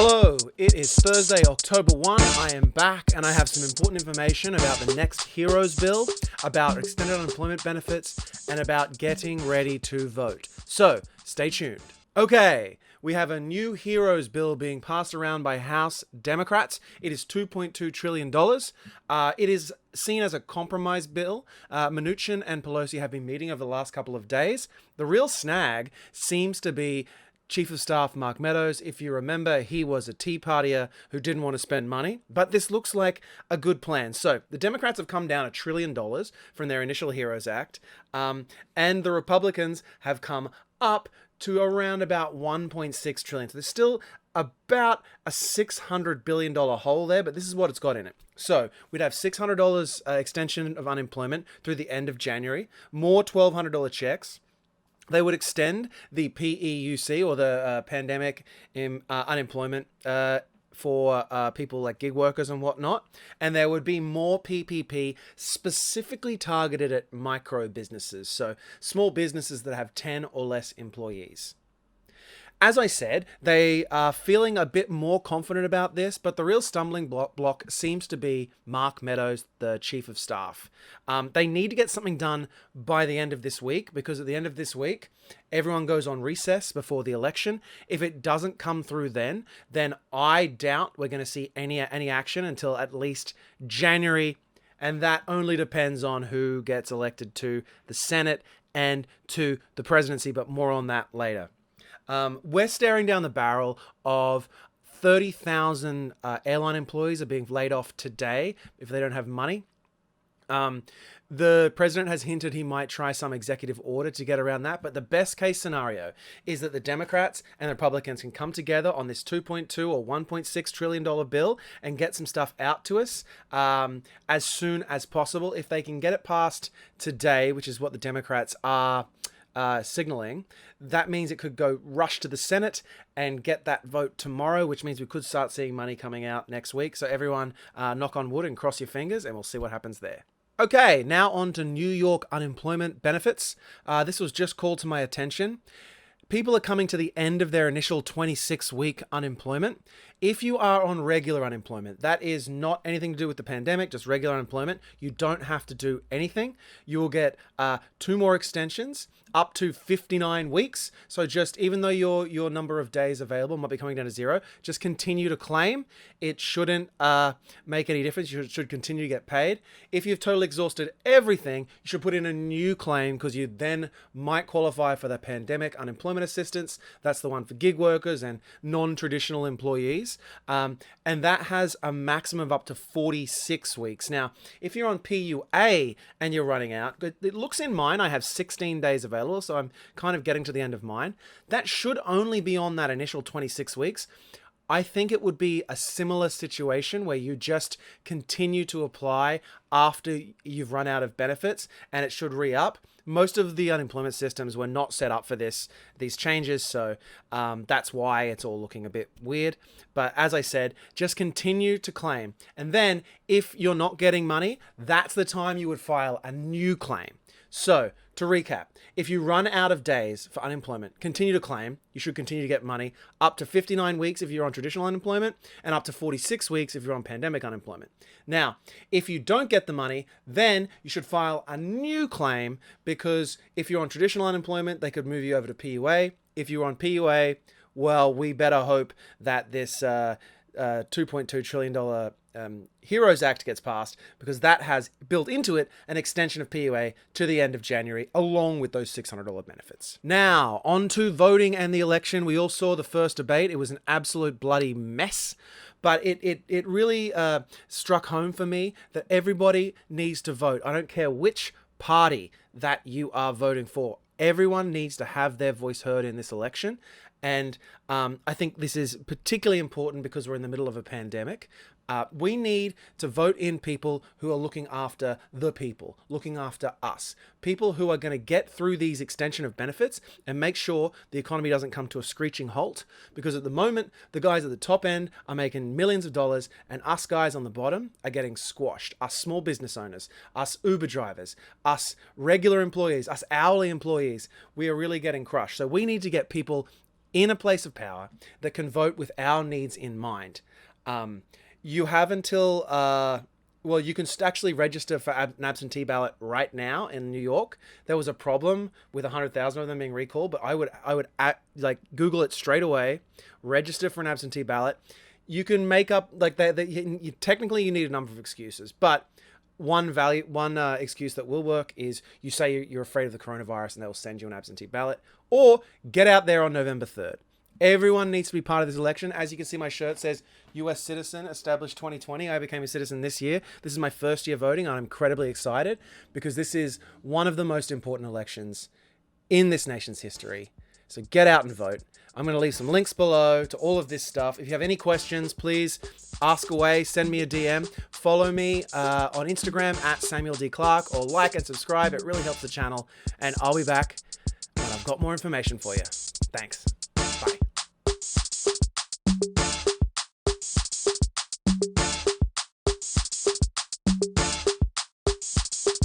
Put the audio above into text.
Hello, it is Thursday, October 1. I am back and I have some important information about the next Heroes Bill, about extended unemployment benefits, and about getting ready to vote. So, stay tuned. Okay, we have a new Heroes Bill being passed around by House Democrats. It is $2.2 trillion. It is seen as a compromise bill. Mnuchin and Pelosi have been meeting over the last couple of days. The real snag seems to be Chief of Staff Mark Meadows. If you remember, he was a Tea Partier who didn't want to spend money, but this looks like a good plan. So the Democrats have come down $1 trillion from their initial HEROES Act, and the Republicans have come up to around about $1.6 trillion. So there's still about a $600 billion hole there, but this is what it's got in it. So we'd have $600 extension of unemployment through the end of January, more $1,200 checks. They would extend the PEUC, or the pandemic unemployment for people like gig workers and whatnot. And there would be more PPP specifically targeted at micro businesses, so small businesses that have 10 or less employees. As I said, they are feeling a bit more confident about this, but the real stumbling block seems to be Mark Meadows, the Chief of Staff. They need to get something done by the end of this week, because at the end of this week, everyone goes on recess before the election. If it doesn't come through then I doubt we're going to see any action until at least January, and that only depends on who gets elected to the Senate and to the presidency, but more on that later. We're staring down the barrel of 30,000 airline employees are being laid off today if they don't have money. The president has hinted he might try some executive order to get around that, but the best case scenario is that the Democrats and the Republicans can come together on this $2.2 or $1.6 trillion bill and get some stuff out to us as soon as possible. If they can get it passed today, which is what the Democrats are signaling, that means it could go rush to the Senate and get that vote tomorrow, which means we could start seeing money coming out next week. So everyone knock on wood and cross your fingers, and we'll see what happens there. Okay, now on to New York unemployment benefits. This was just called to my attention. People are coming to the end of their initial 26-week unemployment. If you are on regular unemployment, that is not anything to do with the pandemic, just regular unemployment, you don't have to do anything. You will get 2 more extensions, up to 59 weeks. So just, even though your number of days available might be coming down to 0, just continue to claim. It shouldn't make any difference. You should continue to get paid. If you've totally exhausted everything, you should put in a new claim, because you then might qualify for the pandemic unemployment assistance. That's the one for gig workers and non-traditional employees. And that has a maximum of up to 46 weeks. Now, if you're on PUA and you're running out, it looks in mine, I have 16 days available, so I'm kind of getting to the end of mine. That should only be on that initial 26 weeks. I think it would be a similar situation where you just continue to apply after you've run out of benefits, and it should re-up. Most of the unemployment systems were not set up for these changes, so that's why it's all looking a bit weird. But as I said, just continue to claim. And then if you're not getting money, that's the time you would file a new claim. So, to recap, if you run out of days for unemployment, continue to claim. You should continue to get money up to 59 weeks if you're on traditional unemployment, and up to 46 weeks if you're on pandemic unemployment. Now, if you don't get the money, then you should file a new claim, because if you're on traditional unemployment, they could move you over to PUA. If you're on PUA, well, we better hope that this $2.2 trillion HEROES Act gets passed, because that has built into it an extension of PUA to the end of January, along with those $600 benefits. Now, on to voting and the election. We all saw the first debate. It was an absolute bloody mess, but it really struck home for me that everybody needs to vote. I don't care which party that you are voting for. Everyone needs to have their voice heard in this election. And I think this is particularly important because we're in the middle of a pandemic. We need to vote in people who are looking after the people, looking after us. People who are going to get through these extension of benefits and make sure the economy doesn't come to a screeching halt. Because at the moment, the guys at the top end are making millions of dollars, and us guys on the bottom are getting squashed. Us small business owners, us Uber drivers, us regular employees, us hourly employees, we are really getting crushed. So we need to get people in a place of power that can vote with our needs in mind. You have until, well, you can actually register for an absentee ballot right now in New York. There was a problem with 100,000 of them being recalled, but I would like Google it straight away, register for an absentee ballot. You can make up like technically you need a number of excuses, but one excuse that will work is you say you're afraid of the coronavirus and they'll send you an absentee ballot, or get out there on November 3rd. Everyone needs to be part of this election. As you can see, my shirt says U.S. citizen, established 2020. I became a citizen this year. This is my first year voting. I'm incredibly excited because this is one of the most important elections in this nation's history. So get out and vote. I'm going to leave some links below to all of this stuff. If you have any questions, please ask away, send me a DM, follow me on Instagram at Samuel D. Clark, or like and subscribe. It really helps the channel. And I'll be back when I've got more information for you. Thanks.